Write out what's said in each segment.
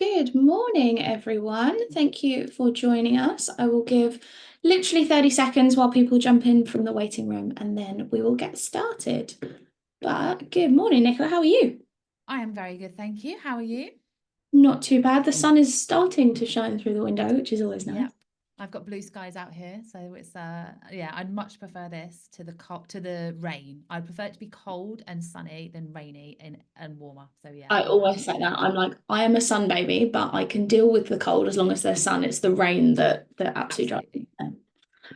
Good morning, everyone. Thank you for joining us. I will give literally 30 seconds while people jump in from the waiting room and then we will get started. But good morning, Nicola. How are you? I am very good, thank you. How are you? Not too bad. The sun is starting to shine through the window, which is always nice. Yep. I've got blue skies out here, so it's yeah, I'd much prefer this to the rain. I'd prefer it to be cold and sunny than rainy and warmer. So yeah, I I'm always happy say with that. that. I'm like, I am a sun baby, but I can deal with the cold as long as there's sun. It's the rain that absolutely drives me Absolutely. insane.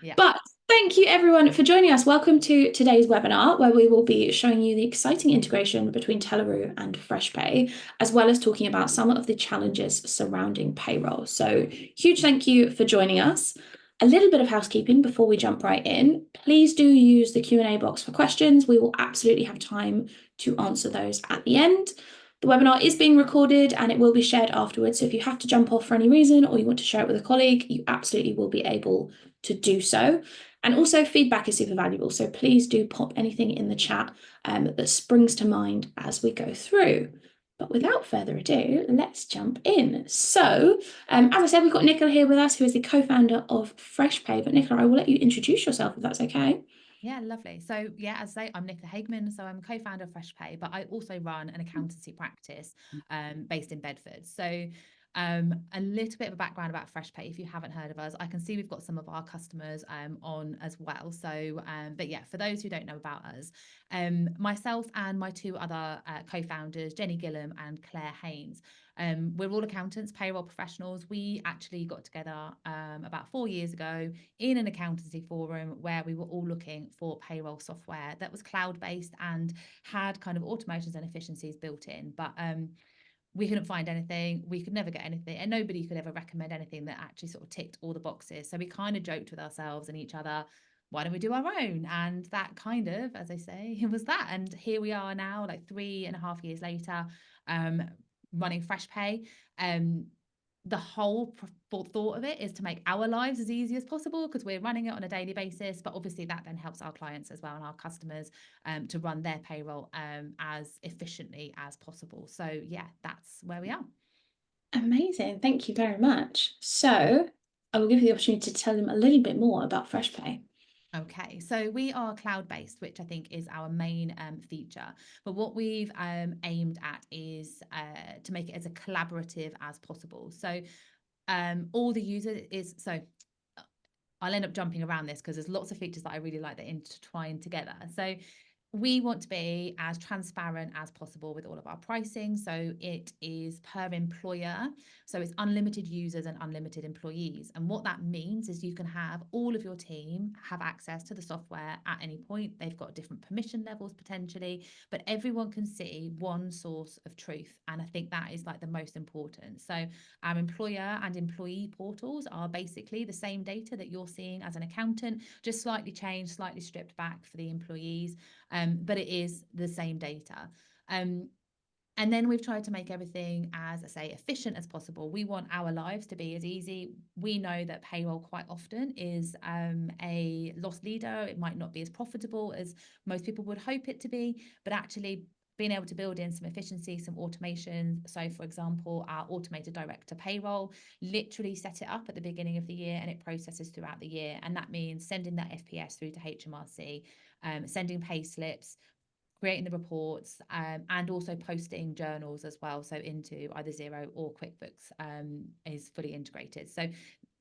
Yeah. But thank you everyone for joining us. Welcome to today's webinar, where we will be showing you the exciting integration between Telleroo and FreshPay, as well as talking about some of the challenges surrounding payroll. So huge thank you for joining us. A little bit of housekeeping before we jump right in. Please do use the Q&A box for questions. We will absolutely have time to answer those at the end. The webinar is being recorded and it will be shared afterwards. So if you have to jump off for any reason or you want to share it with a colleague, you absolutely will be able to do so. And also feedback is super valuable. So please do pop anything in the chat that springs to mind as we go through. But without further ado, let's jump in. So, as I said, we've got Nicola here with us, who is the co-founder of FreshPay. But Nicola, I will let you introduce yourself if that's okay. Yeah, lovely. So yeah, as I say, I'm Nicola Hageman. So I'm co-founder of FreshPay, but I also run an accountancy practice based in Bedford. So a little bit of a background about FreshPay, if you haven't heard of us. I can see we've got some of our customers on as well. So but yeah, for those who don't know about us, myself and my two other co-founders, Jenny Gillam and Claire Haynes, we're all accountants, payroll professionals. We actually got together about 4 years ago in an accountancy forum where we were all looking for payroll software that was cloud-based and had kind of automations and efficiencies built in. But we couldn't find anything. We could never get anything, and nobody could ever recommend anything that actually sort of ticked all the boxes. So we kind of joked with ourselves and each other, why don't we do our own? And that kind of, as I say, it was that. And here we are now, like 3.5 years later, um, running FreshPay. The whole thought of it is to make our lives as easy as possible because we're running it on a daily basis. But obviously, that then helps our clients as well and our customers to run their payroll as efficiently as possible. So, yeah, that's where we are. Amazing. Thank you very much. So, I will give you the opportunity to tell them a little bit more about FreshPay. Okay, so we are cloud based, which I think is our main feature. But what we've aimed at is to make it as a collaborative as possible. So all the users is so I'll end up jumping around this because there's lots of features that I really like that intertwine together. So we want to be as transparent as possible with all of our pricing. So it is per employer. So it's unlimited users and unlimited employees. And what that means is you can have all of your team have access to the software at any point. They've got different permission levels potentially, but everyone can see one source of truth. And I think that is like the most important. So our employer and employee portals are basically the same data that you're seeing as an accountant, just slightly changed, slightly stripped back for the employees, but it is the same data. Um, and then we've tried to make everything as I say efficient as possible. We want our lives to be as easy. We know that payroll quite often is a loss leader. It might not be as profitable as most people would hope it to be, but actually being able to build in some efficiency, some automation. So, for example, our automated director payroll literally set it up at the beginning of the year and it processes throughout the year. And that means sending that FPS through to HMRC, sending pay slips, creating the reports, and also posting journals as well. So into either Xero or QuickBooks is fully integrated. So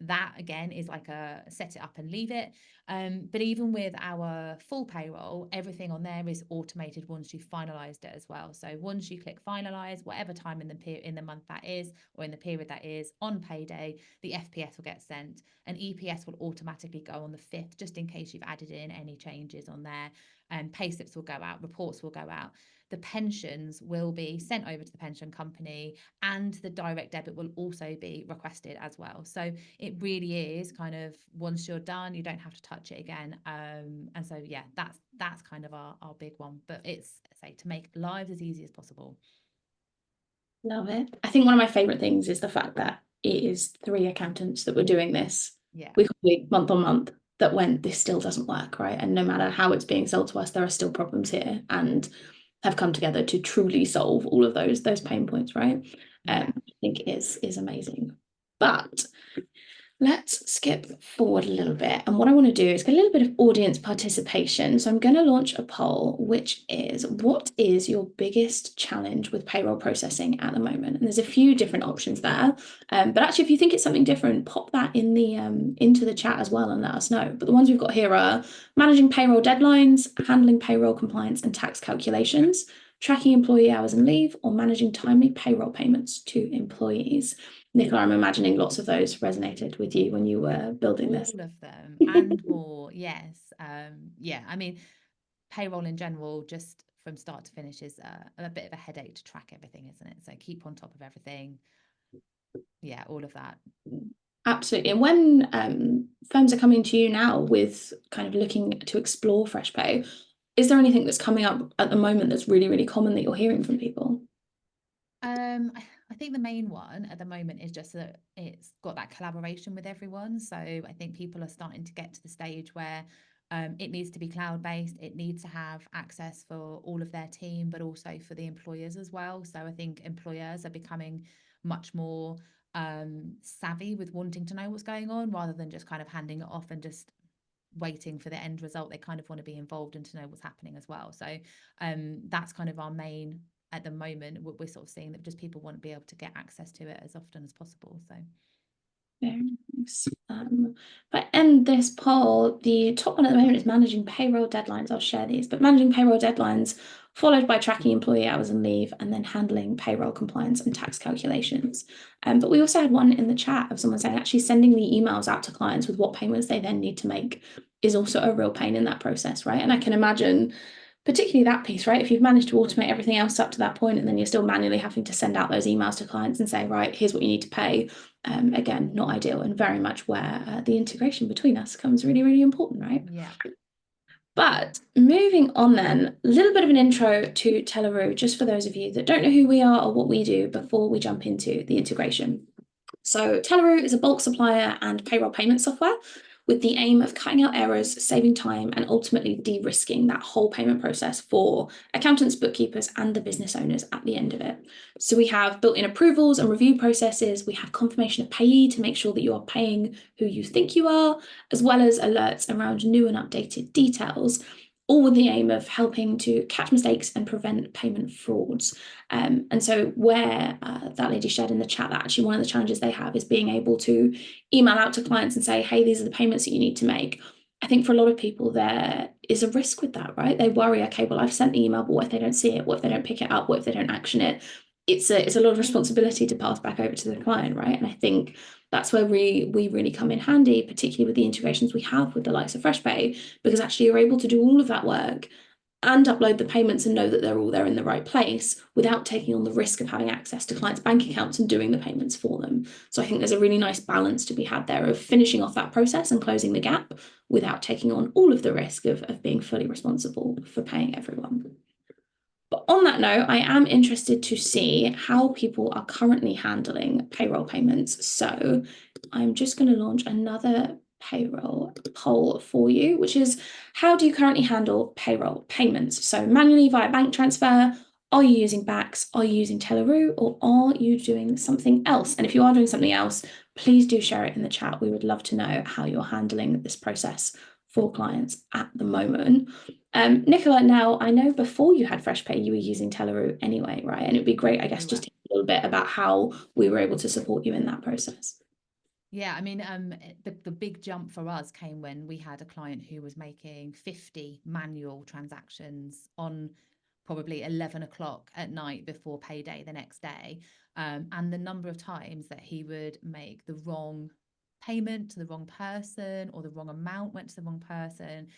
that again is like a set it up and leave it. But even with our full payroll, everything on there is automated once you've finalized it as well. So once you click finalize, whatever time in the month that is, or in the period that is, on payday, the FPS will get sent, and EPS will automatically go on the 5th, just in case you've added in any changes on there. And pay slips will go out, reports will go out. The pensions will be sent over to the pension company, and the direct debit will also be requested as well. So it really is kind of once you're done, you don't have to touch it again. And so yeah, that's kind of our big one. But it's say to make lives as easy as possible. Love it. I think one of my favorite things is the fact that it is three accountants that were doing this Yeah. weekly, month on month, that went, this still doesn't work, right? And no matter how it's being sold to us, there are still problems here and have come together to truly solve all of those pain points, right? Yeah. I think is amazing. But let's skip forward a little bit. And what I want to do is get a little bit of audience participation. So I'm going to launch a poll, which is, what is your biggest challenge with payroll processing at the moment? And there's a few different options there. But actually, if you think it's something different, pop that in the into the chat as well and let us know. But the ones we've got here are managing payroll deadlines, handling payroll compliance and tax calculations, tracking employee hours and leave, or managing timely payroll payments to employees. Nicola, I'm imagining lots of those resonated with you when you were building this. All of them and more. Yes. Yeah. I mean, payroll in general, just from start to finish, is a bit of a headache to track everything, isn't it? So keep on top of everything. Yeah, all of that. Absolutely. And when firms are coming to you now with kind of looking to explore FreshPay, is there anything that's coming up at the moment that's really, really common that you're hearing from people? I think the main one at the moment is just that it's got that collaboration with everyone. So I think people are starting to get to the stage where it needs to be cloud based. It needs to have access for all of their team, but also for the employers as well. So I think employers are becoming much more savvy with wanting to know what's going on rather than just kind of handing it off and just waiting for the end result. They kind of want to be involved and to know what's happening as well. So that's kind of our main at the moment. We're sort of seeing that just people want to be able to get access to it as often as possible. So Very nice. But in this poll, the top one at the moment is managing payroll deadlines. I'll share these, but managing payroll deadlines, followed by tracking employee hours and leave, and then handling payroll compliance and tax calculations. But we also had one in the chat of someone saying actually sending the emails out to clients with what payments they then need to make is also a real pain in that process, right? And I can imagine particularly that piece, right? If you've managed to automate everything else up to that point, and then you're still manually having to send out those emails to clients and say, right, here's what you need to pay. Again, not ideal, and very much where the integration between us comes really, really important, right? yeah. But moving on then, a little bit of an intro to Telleroo, just for those of you that don't know who we are or what we do before we jump into the integration. So Telleroo is a bulk supplier and payroll payment software with the aim of cutting out errors, saving time, and ultimately de-risking that whole payment process for accountants, bookkeepers, and the business owners at the end of it. So we have built-in approvals and review processes. We have confirmation of payee to make sure that you are paying who you think you are, as well as alerts around new and updated details, all with the aim of helping to catch mistakes and prevent payment frauds. And so where that lady shared in the chat that actually one of the challenges they have is being able to email out to clients and say, hey, these are the payments that you need to make. I think for a lot of people, there is a risk with that, right? They worry, okay, well, I've sent the email, but what if they don't see it? What if they don't pick it up? What if they don't action it? It's a lot of responsibility to pass back over to the client, right? And I think that's where we really come in handy, particularly with the integrations we have with the likes of FreshPay, because actually you're able to do all of that work and upload the payments and know that they're all there in the right place without taking on the risk of having access to clients' bank accounts and doing the payments for them. So I think there's a really nice balance to be had there of finishing off that process and closing the gap without taking on all of the risk of being fully responsible for paying everyone. But on that note, I am interested to see how people are currently handling payroll payments. So I'm just going to launch another payroll poll for you, which is, how do you currently handle payroll payments? So manually via bank transfer, are you using Bax, are you using Telleroo, or are you doing something else? And if you are doing something else, please do share it in the chat. We would love to know how you're handling this process for clients at the moment. Nicola, now I know before you had FreshPay, you were using Telleroo anyway, right? And it'd be great, I guess, We were. just to hear a little bit about how we were able to support you in that process. Yeah, I mean, the big jump for us came when we had a client who was making 50 manual transactions on probably 11 o'clock at night before payday the next day. And the number of times that he would make the wrong payment to the wrong person or the wrong amount went to the wrong person,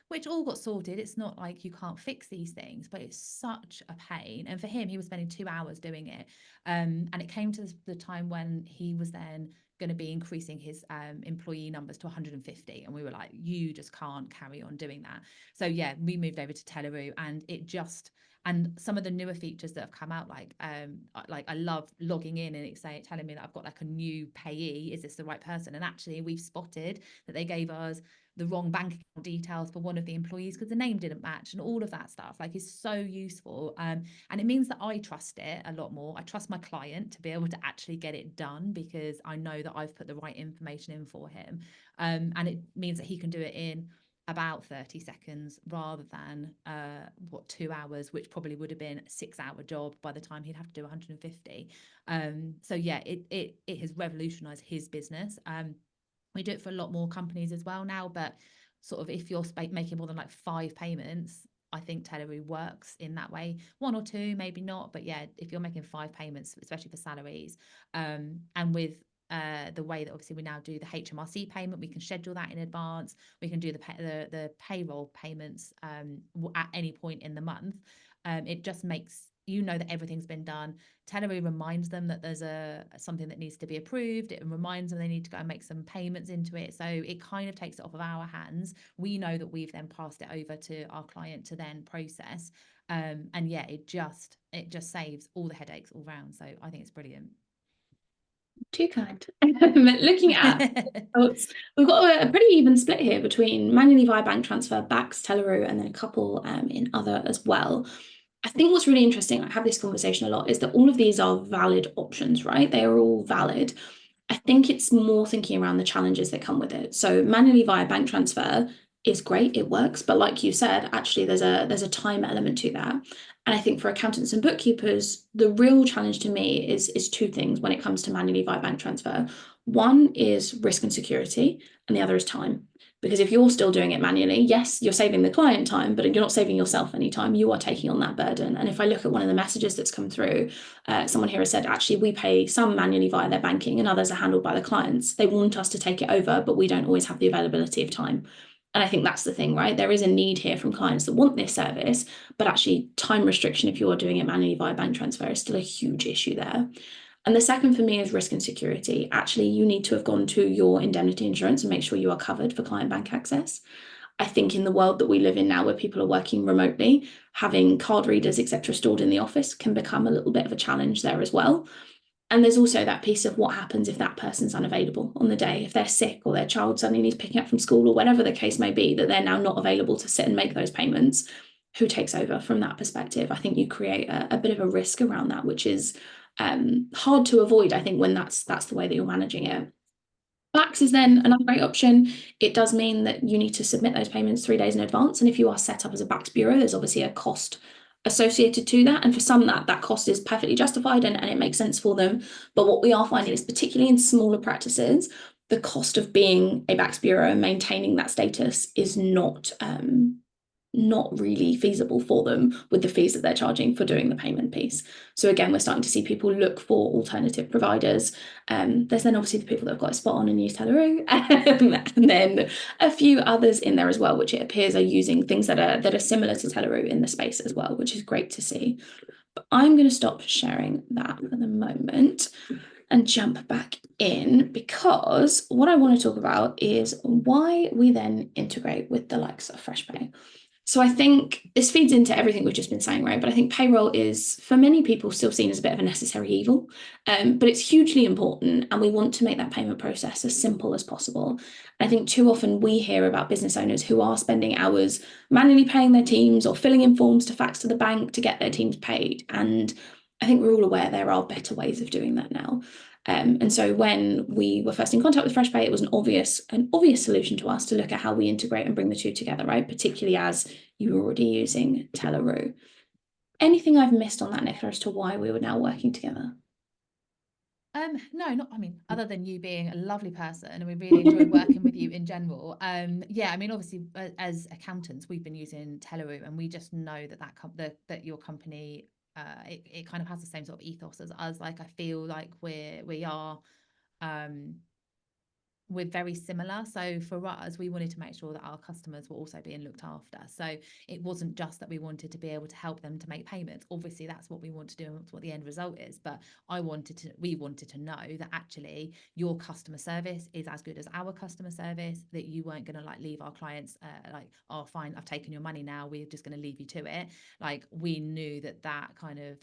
which all got sorted. It's not like you can't fix these things, but it's such a pain. And for him, he was spending 2 hours doing it. And it came to the time when he was then going to be increasing his employee numbers to 150, and we were like, you just can't carry on doing that. So yeah, we moved over to Telleroo, and it just, and some of the newer features that have come out, like I love logging in and it's telling me that I've got like a new payee, is this the right person? And actually we've spotted that they gave us the wrong bank account details for one of the employees because the name didn't match, and all of that stuff like is so useful. And it means that I trust it a lot more. I trust my client to be able to actually get it done because I know that I've put the right information in for him. And it means that he can do it in about 30 seconds rather than 2 hours, which probably would have been a 6-hour job by the time he'd have to do 150. So yeah, it has revolutionized his business. We do it for a lot more companies as well now, but sort of if you're making more than like 5 payments, I think Telleroo works in that way. 1 or 2, maybe not, but yeah, if you're making 5 payments, especially for salaries, and with the way that obviously we now do the HMRC payment, we can schedule that in advance. We can do the payroll payments at any point in the month. It just makes that everything's been done. Telleroo reminds them that there's something that needs to be approved. It reminds them they need to go and make some payments into it. So it kind of takes it off of our hands. We know that we've then passed it over to our client to then process. And yeah, it just saves all the headaches all round. So I think it's brilliant. Too kind. Looking at results, we've got a pretty even split here between manually via bank transfer, Bax, Telleroo, and then a couple in other as well. I think what's really interesting, I have this conversation a lot, is that all of these are valid options, right? They are all valid. I think it's more thinking around the challenges that come with it. So manually via bank transfer is great, it works, but like you said, actually there's a time element to that. And I think for accountants and bookkeepers, the real challenge to me is two things when it comes to manually via bank transfer. One is risk and security, and the other is time. Because if you're still doing it manually, yes, you're saving the client time, but you're not saving yourself any time. You are taking on that burden. And if I look at one of the messages that's come through, someone here has said, actually, we pay some manually via their banking and others are handled by the clients. They want us to take it over, but we don't always have the availability of time. And I think that's the thing, right? There is a need here from clients that want this service, but actually time restriction, if you're doing it manually via bank transfer, is still a huge issue there. And the second for me is risk and security. Actually, you need to have gone to your indemnity insurance and make sure you are covered for client bank access. I think in the world that we live in now, where people are working remotely, having card readers, etc., stored in the office can become a little bit of a challenge there as well. And there's also that piece of what happens if that person's unavailable on the day, if they're sick or their child suddenly needs picking up from school or whatever the case may be, that they're now not available to sit and make those payments. Who takes over from that perspective? I think you create a bit of a risk around that, which is hard to avoid, I think, when that's the way that you're managing it. Bax is then another great option. It does mean that you need to submit those payments 3 days in advance. And if you are set up as a Bax bureau, there's obviously a cost associated to that. And for some, that cost is perfectly justified and it makes sense for them. But what we are finding is, particularly in smaller practices, the cost of being a Bax bureau and maintaining that status is not really feasible for them with the fees that they're charging for doing the payment piece. So again, we're starting to see people look for alternative providers. There's then obviously the people that have got a spot on and use Telleroo, and then a few others in there as well, which it appears are using things that are similar to Telleroo in the space as well, which is great to see. But I'm going to stop sharing that for the moment and jump back in, because what I want to talk about is why we then integrate with the likes of FreshPay. So I think this feeds into everything we've just been saying, right? But I think payroll is, for many people, still seen as a bit of a necessary evil, but it's hugely important, and we want to make that payment process as simple as possible. I think too often we hear about business owners who are spending hours manually paying their teams or filling in forms to fax to the bank to get their teams paid. And I think we're all aware there are better ways of doing that now. And so when we were first in contact with FreshPay, it was an obvious solution to us to look at how we integrate and bring the two together, right? Particularly as you were already using Telleroo. Anything I've missed on that, Nicola, as to why we were now working together? No, not, I mean, other than you being a lovely person and we really enjoy working with you in general. Yeah, I mean, obviously, as accountants, we've been using Telleroo, and we just know that your company, it kind of has the same sort of ethos as us. Like, I feel like we are, um, we're very similar. So for us, we wanted to make sure that our customers were also being looked after. So it wasn't just that we wanted to be able to help them to make payments. Obviously, that's what we want to do and that's what the end result is. But we wanted to know that actually your customer service is as good as our customer service, that you weren't going to like leave our clients like, oh, fine, I've taken your money now, we're just going to leave you to it. Like, we knew that kind of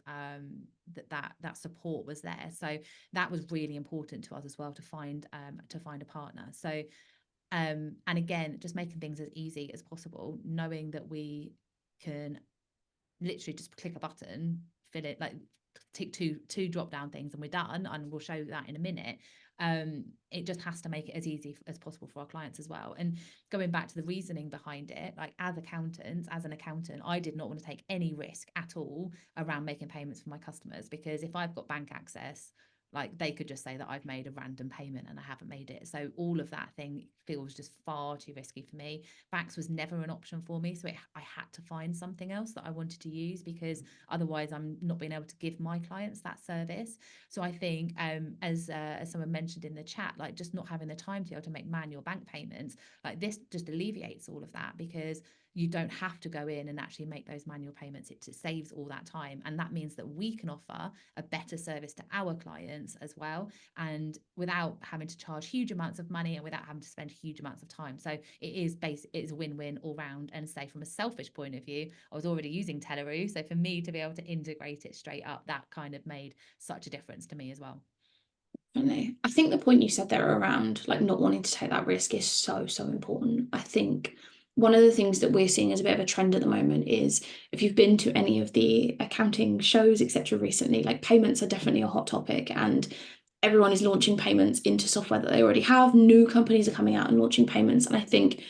that support was there. So that was really important to us as well, to find a partner. So And again, just making things as easy as possible, knowing that we can literally just click a button, fill it, like tick two drop down things, and we're done. And we'll show that in a minute. It just has to make it as easy as possible for our clients as well. And going back to the reasoning behind it, like as an accountant, I did not want to take any risk at all around making payments for my customers, because if I've got bank access, like they could just say that I've made a random payment and I haven't made it. So all of that thing feels just far too risky for me. Fax was never an option for me. So I had to find something else that I wanted to use, because otherwise I'm not being able to give my clients that service. So I think as someone mentioned in the chat, like just not having the time to be able to make manual bank payments, like this just alleviates all of that, because you don't have to go in and actually make those manual payments. It saves all that time. And that means that we can offer a better service to our clients as well, and without having to charge huge amounts of money and without having to spend huge amounts of time. So it is a win-win all round. And say from a selfish point of view, I was already using Telleroo, so for me to be able to integrate it straight up, that kind of made such a difference to me as well. Definitely. I think the point you said there around like not wanting to take that risk is so, so important. I think one of the things that we're seeing as a bit of a trend at the moment is, if you've been to any of the accounting shows, etc., recently, like payments are definitely a hot topic, and everyone is launching payments into software that they already have. New companies are coming out and launching payments. And I think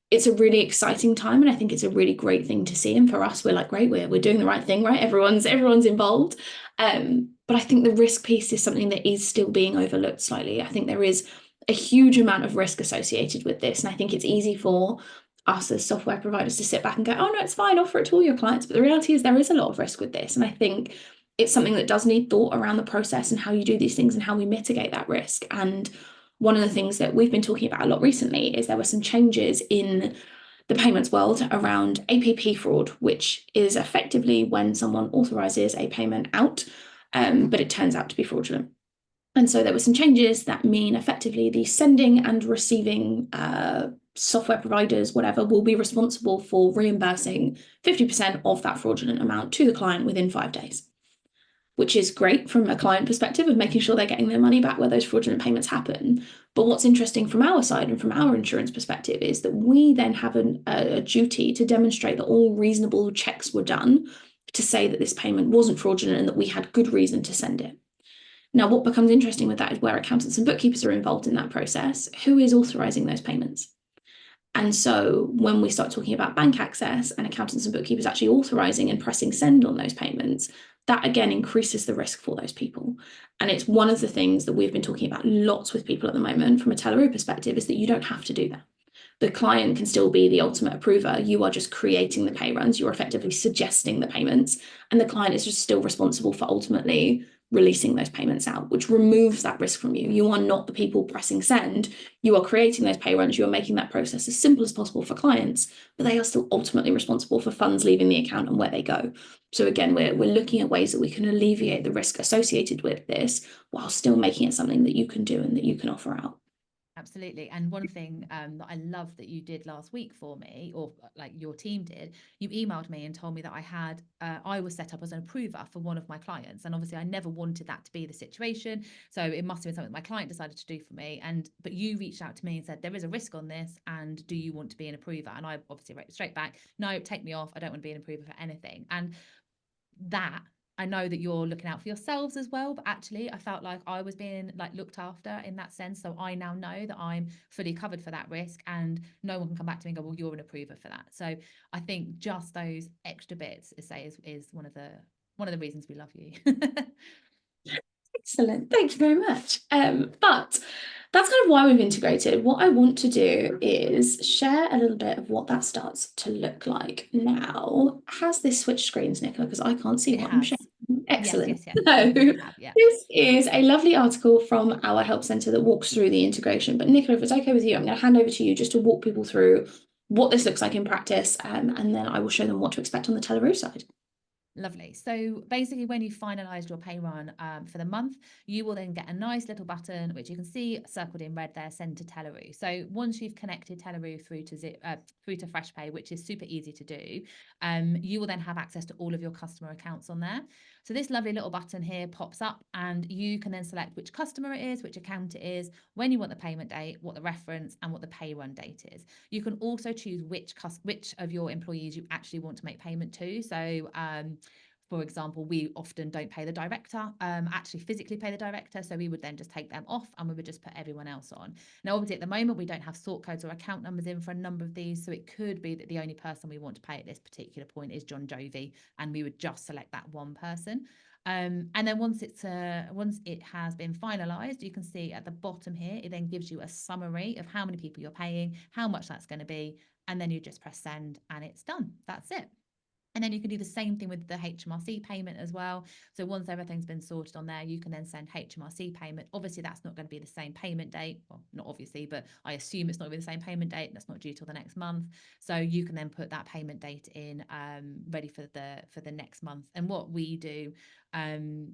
it's a really exciting time, and I think it's a really great thing to see. And for us, we're like, great, we're doing the right thing, right? Everyone's involved. But I think the risk piece is something that is still being overlooked slightly. I think there is a huge amount of risk associated with this. And I think it's easy for us as software providers to sit back and go, oh no, it's fine, offer it to all your clients. But the reality is there is a lot of risk with this. And I think it's something that does need thought around the process and how you do these things and how we mitigate that risk. And one of the things that we've been talking about a lot recently is there were some changes in the payments world around APP fraud, which is effectively when someone authorizes a payment out, but it turns out to be fraudulent. And so there were some changes that mean effectively the sending and receiving software providers, whatever, will be responsible for reimbursing 50% of that fraudulent amount to the client within 5 days, which is great from a client perspective of making sure they're getting their money back where those fraudulent payments happen. But what's interesting from our side and from our insurance perspective is that we then have a duty to demonstrate that all reasonable checks were done to say that this payment wasn't fraudulent and that we had good reason to send it. Now, what becomes interesting with that is where accountants and bookkeepers are involved in that process, who is authorizing those payments? And so when we start talking about bank access and accountants and bookkeepers actually authorizing and pressing send on those payments, that again increases the risk for those people. And it's one of the things that we've been talking about lots with people at the moment from a Telleroo perspective, is that you don't have to do that. The client can still be the ultimate approver. You are just creating the pay runs. You're effectively suggesting the payments, and the client is just still responsible for ultimately releasing those payments out, which removes that risk from you. You are not the people pressing send. You are creating those pay runs. You are making that process as simple as possible for clients, but they are still ultimately responsible for funds leaving the account and where they go. So again, we're looking at ways that we can alleviate the risk associated with this while still making it something that you can do and that you can offer out. Absolutely. And one thing that I love that you did last week for me, or like your team did, you emailed me and told me that I was set up as an approver for one of my clients. And obviously I never wanted that to be the situation. So it must have been something my client decided to do for me. But you reached out to me and said, there is a risk on this, and do you want to be an approver? And I obviously wrote straight back, no, take me off. I don't want to be an approver for anything. And that, I know that you're looking out for yourselves as well, but actually I felt like I was being like looked after in that sense. So I now know that I'm fully covered for that risk, and no one can come back to me and go, well, you're an approver for that. So I think just those extra bits is one of the reasons we love you. Excellent. Thank you very much. But that's kind of why we've integrated. What I want to do is share a little bit of what that starts to look like now. Has this switched screens, Nicola? Because I can't see what I'm sharing. Excellent. Yes. So Yeah. this is a lovely article from our help centre that walks through the integration. But Nicola, if it's okay with you, I'm going to hand over to you just to walk people through what this looks like in practice, and then I will show them what to expect on the Telleroo side. Lovely. So basically, when you finalised your pay run for the month, you will then get a nice little button, which you can see circled in red there, send to Telleroo. So once you've connected Telleroo through to FreshPay, which is super easy to do, you will then have access to all of your customer accounts on there. So this lovely little button here pops up, and you can then select which customer it is, which account it is, when you want the payment date, what the reference, and what the pay run date is. You can also choose which of your employees you actually want to make payment to. So for example, we often don't pay the director, actually physically pay the director. So we would then just take them off and we would just put everyone else on. Now, obviously, at the moment, we don't have sort codes or account numbers in for a number of these. So it could be that the only person we want to pay at this particular point is John Jovi, and we would just select that one person. And then once it has been finalised, you can see at the bottom here, it then gives you a summary of how many people you're paying, how much that's going to be, and then you just press send and it's done. That's it. And then you can do the same thing with the HMRC payment as well. So once everything's been sorted on there, you can then send HMRC payment. Obviously, that's not going to be the same payment date. Well, not obviously, but I assume it's not going to be the same payment date. That's not due till the next month. So you can then put that payment date in ready for the next month. And what we do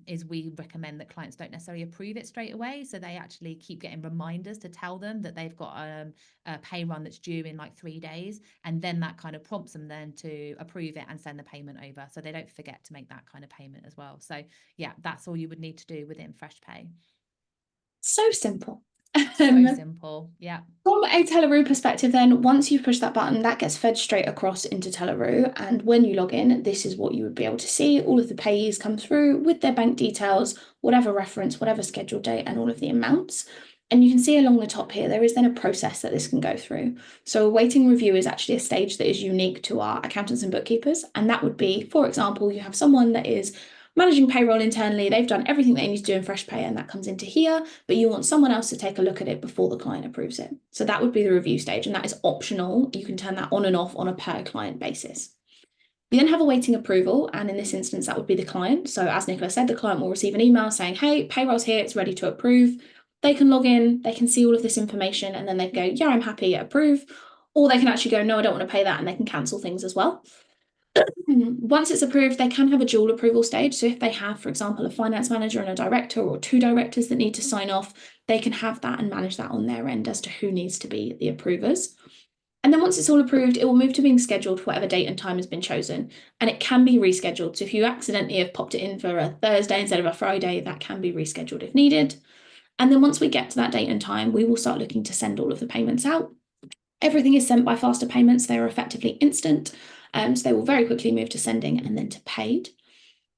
is we recommend that clients don't necessarily approve it straight away. So they actually keep getting reminders to tell them that they've got a pay run that's due in like 3 days. And then that kind of prompts them then to approve it and send the payment over. So they don't forget to make that kind of payment as well. So yeah, that's all you would need to do within FreshPay. So simple. So simple. Yeah. From a Telleroo perspective, then, once you've pushed that button, that gets fed straight across into Telleroo. And when you log in, this is what you would be able to see. All of the payees come through with their bank details, whatever reference, whatever scheduled date, and all of the amounts. And you can see along the top here, there is then a process that this can go through. So awaiting review is actually a stage that is unique to our accountants and bookkeepers. And that would be, for example, you have someone that is managing payroll internally, they've done everything they need to do in FreshPay, and that comes into here, but you want someone else to take a look at it before the client approves it. So that would be the review stage, and that is optional. You can turn that on and off on a per client basis. We then have awaiting approval, and in this instance, that would be the client. So as Nicola said, the client will receive an email saying, hey, payroll's here, it's ready to approve. They can log in, they can see all of this information, and then they go, yeah, I'm happy, approve. Or they can actually go, no, I don't want to pay that, and they can cancel things as well. Once it's approved, they can have a dual approval stage. So if they have, for example, a finance manager and a director, or 2 directors that need to sign off, they can have that and manage that on their end as to who needs to be the approvers. And then once it's all approved, it will move to being scheduled for whatever date and time has been chosen. And it can be rescheduled. So if you accidentally have popped it in for a Thursday instead of a Friday, that can be rescheduled if needed. And then once we get to that date and time, we will start looking to send all of the payments out. Everything is sent by faster payments. They are effectively instant. So they will very quickly move to sending and then to paid.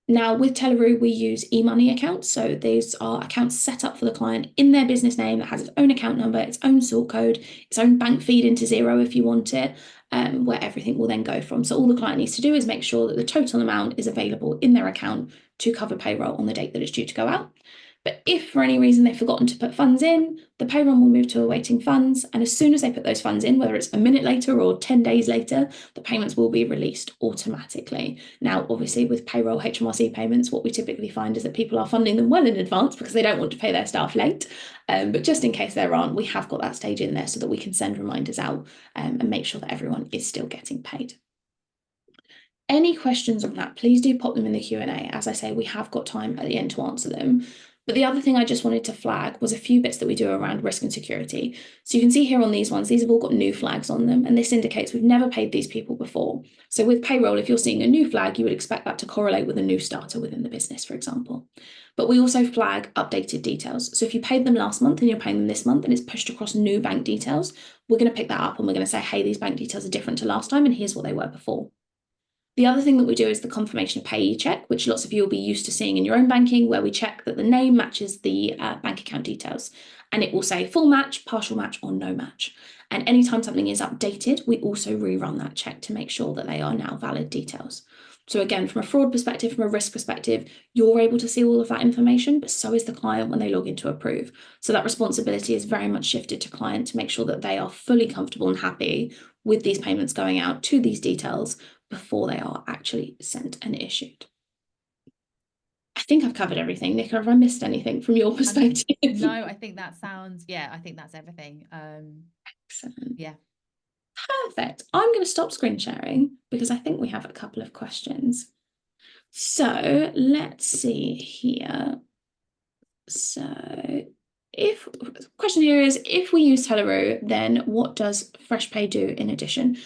Now, with Telleroo, we use e-money accounts. So these are accounts set up for the client in their business name that has its own account number, its own sort code, its own bank feed into Xero if you want it, where everything will then go from. So all the client needs to do is make sure that the total amount is available in their account to cover payroll on the date that it's due to go out. But if for any reason they've forgotten to put funds in, the payroll will move to awaiting funds. And as soon as they put those funds in, whether it's a minute later or 10 days later, the payments will be released automatically. Now, obviously, with payroll HMRC payments, what we typically find is that people are funding them well in advance because they don't want to pay their staff late. But just in case there aren't, we have got that stage in there so that we can send reminders out and make sure that everyone is still getting paid. Any questions on that, please do pop them in the Q&A. As I say, we have got time at the end to answer them. But the other thing I just wanted to flag was a few bits that we do around risk and security. So you can see here on these ones, these have all got new flags on them, and this indicates we've never paid these people before. So with payroll, if you're seeing a new flag, you would expect that to correlate with a new starter within the business, for example. But we also flag updated details. So if you paid them last month and you're paying them this month and it's pushed across new bank details, we're going to pick that up and we're going to say, hey, these bank details are different to last time and here's what they were before. The other thing that we do is the confirmation of payee check, which lots of you will be used to seeing in your own banking, where we check that the name matches the bank account details. And it will say full match, partial match, or no match. And anytime something is updated, we also rerun that check to make sure that they are now valid details. So again, from a fraud perspective, from a risk perspective, you're able to see all of that information, but so is the client when they log in to approve. So that responsibility is very much shifted to client to make sure that they are fully comfortable and happy with these payments going out to these details before they are actually sent and issued. I think I've covered everything. Nicola, have I missed anything from your perspective? No, I think that sounds, I think that's everything. Excellent. Yeah. Perfect. I'm going to stop screen sharing because I think we have a couple of questions. So let's see here. So if question here is, if we use Telleroo, then what does FreshPay do in addition?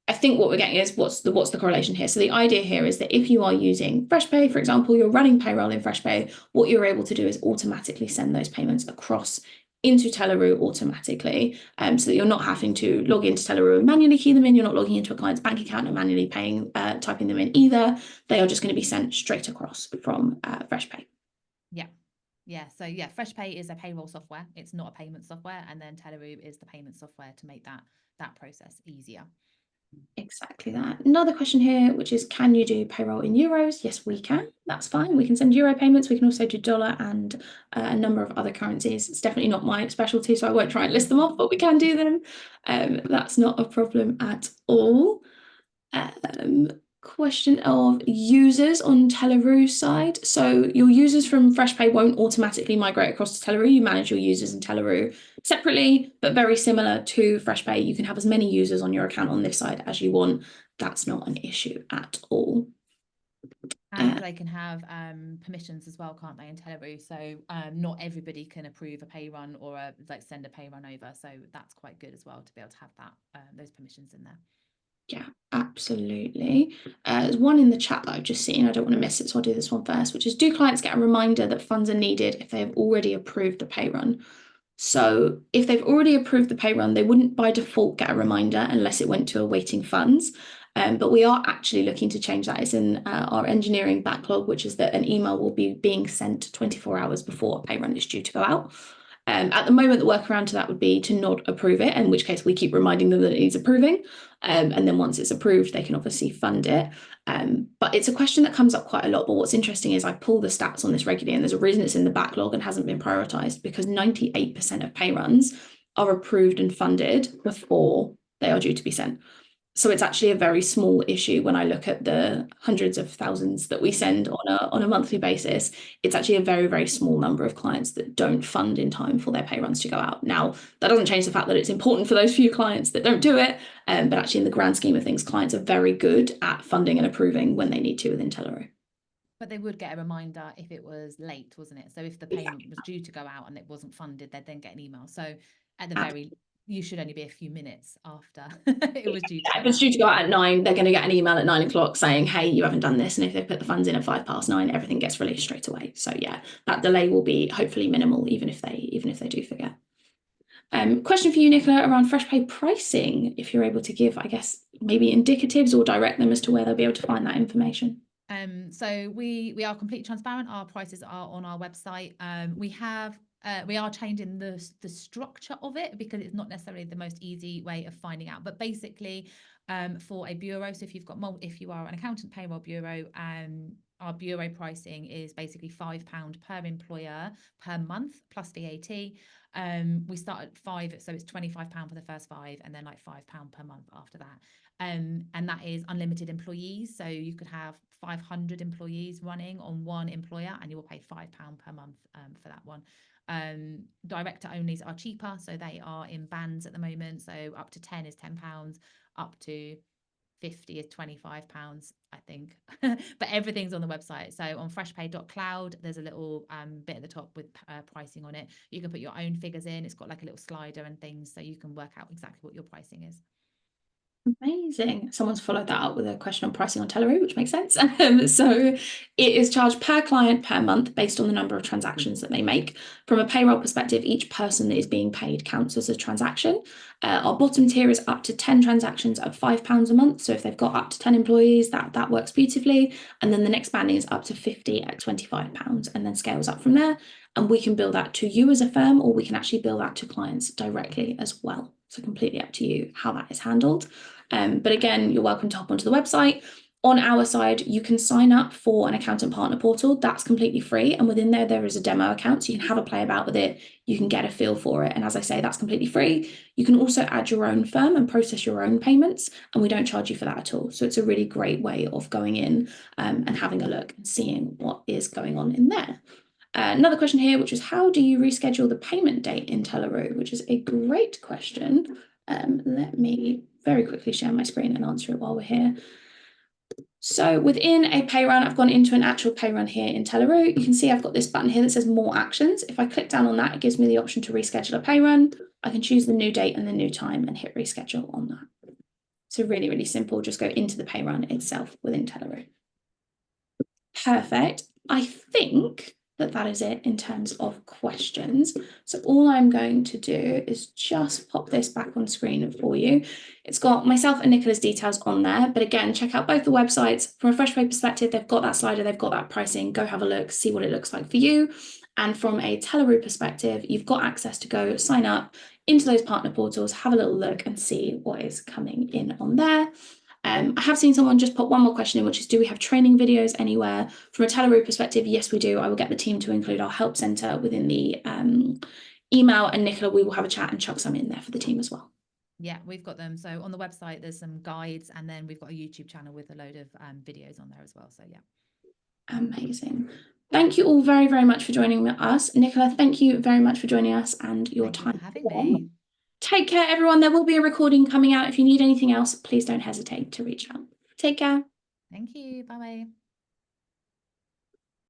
I think what we're getting is what's the correlation here. So the idea here is that if you are using FreshPay, for example, you're running payroll in FreshPay, what you're able to do is automatically send those payments across into Telleroo automatically, so that you're not having to log into Telleroo and manually key them in. You're not logging into a client's bank account and manually typing them in either. They are just going to be sent straight across from FreshPay. Yeah. Yeah. So yeah, FreshPay is a payroll software. It's not a payment software. And then Telleroo is the payment software to make that process easier. Exactly that. Another question here, which is, can you do payroll in euros? Yes, we can. That's fine. We can send euro payments. We can also do dollar and a number of other currencies. It's definitely not my specialty, so I won't try and list them off, but we can do them. That's not a problem at all. Question of users on Telleroo's side. So your users from FreshPay won't automatically migrate across to Telleroo. You manage your users in Telleroo separately, but very similar to FreshPay. You can have as many users on your account on this side as you want. That's not an issue at all. And they can have permissions as well, can't they, in Telleroo? So not everybody can approve a pay run or like send a pay run over. So that's quite good as well to be able to have that those permissions in there. Yeah, absolutely. There's one in the chat that I've just seen. I don't want to miss it, so I'll do this one first, which is, do clients get a reminder that funds are needed if they have already approved the pay run? So if they've already approved the pay run, they wouldn't by default get a reminder unless it went to awaiting funds. But we are actually looking to change that. It's in our engineering backlog, which is that an email will be being sent 24 hours before a pay run is due to go out. At the moment, the workaround to that would be to not approve it, in which case we keep reminding them that it needs approving. And then once it's approved, they can obviously fund it. But it's a question that comes up quite a lot. But what's interesting is I pull the stats on this regularly, and there's a reason it's in the backlog and hasn't been prioritized, because 98% of pay runs are approved and funded before they are due to be sent. So it's actually a very small issue when I look at the hundreds of thousands that we send on a monthly basis. It's actually a very, very small number of clients that don't fund in time for their pay runs to go out. Now, that doesn't change the fact that it's important for those few clients that don't do it. But actually, in the grand scheme of things, clients are very good at funding and approving when they need to within Telleroo. But they would get a reminder if it was late, wasn't it? So if the payment was due to go out and it wasn't funded, they'd then get an email. So at the very, you should only be a few minutes after it was due to go If it's out. due to go out at 9, they're going to get an email at 9 o'clock saying, hey, you haven't done this. And if they put the funds in at 9:05, everything gets released straight away. So yeah, that delay will be hopefully minimal, even if they do forget. Question for you, Nicola, around FreshPay pricing, if you're able to give, I guess, maybe indicatives or direct them as to where they'll be able to find that information. So we are completely transparent. Our prices are on our website. We are changing the structure of it because it's not necessarily the most easy way of finding out. But basically, for a bureau, so if you are an accountant payroll bureau, our bureau pricing is basically £5 per employer per month plus VAT. We start at 5, so it's £25 for the first 5, and then like £5 per month after that. And that is unlimited employees. So you could have 500 employees running on one employer, and you will pay £5 per month for that one. Director onlys are cheaper, so they are in bands at the moment. So up to 10 is £10, up to 50 is £25, I think. But everything's on the website. So on freshpay.cloud, there's a little bit at the top with pricing on it. You can put your own figures in. It's got like a little slider and things, so you can work out exactly what your pricing is. Amazing. Someone's followed that up with a question on pricing on Telleroo, which makes sense. So it is charged per client per month based on the number of transactions that they make. From a payroll perspective, each person that is being paid counts as a transaction. Our bottom tier is up to 10 transactions at £5 a month. So if they've got up to 10 employees, that works beautifully. And then the next banding is up to 50 at £25 and then scales up from there. And we can bill that to you as a firm, or we can actually bill that to clients directly as well. So completely up to you how that is handled. But again, you're welcome to hop onto the website. On our side, you can sign up for an accountant partner portal. That's completely free. And within there is a demo account. So you can have a play about with it. You can get a feel for it. And as I say, that's completely free. You can also add your own firm and process your own payments. And we don't charge you for that at all. So it's a really great way of going in and having a look and seeing what is going on in there. Another question here, which is, how do you reschedule the payment date in Telleroo? Which is a great question. Let me very quickly share my screen and answer it while we're here. So within a pay run, I've gone into an actual pay run here in Telleroo. You can see I've got this button here that says more actions. If I click down on that, it gives me the option to reschedule a pay run. I can choose the new date and the new time and hit reschedule on that. So really, really simple. Just go into the pay run itself within Telleroo. Perfect. I think that is it in terms of questions. So all I'm going to do is just pop this back on screen for you. It's got myself and Nicola's details on there, but again, check out both the websites. From a FreshPay perspective, they've got that slider, they've got that pricing. Go have a look, see what it looks like for you. And from a Telleroo perspective, you've got access to go sign up into those partner portals, have a little look and see what is coming in on there. I have seen someone just put one more question in, which is, do we have training videos anywhere? From a Telleroo perspective, yes, we do. I will get the team to include our help centre within the email, and Nicola, we will have a chat and chuck some in there for the team as well. Yeah, we've got them. So on the website, there's some guides, and then we've got a YouTube channel with a load of videos on there as well. So yeah. Amazing. Thank you all very, very much for joining us. Nicola, thank you very much for joining us and your Thank you time. for having me. Take care, everyone. There will be a recording coming out. If you need anything else, please don't hesitate to reach out. Take care. Thank you. Bye bye.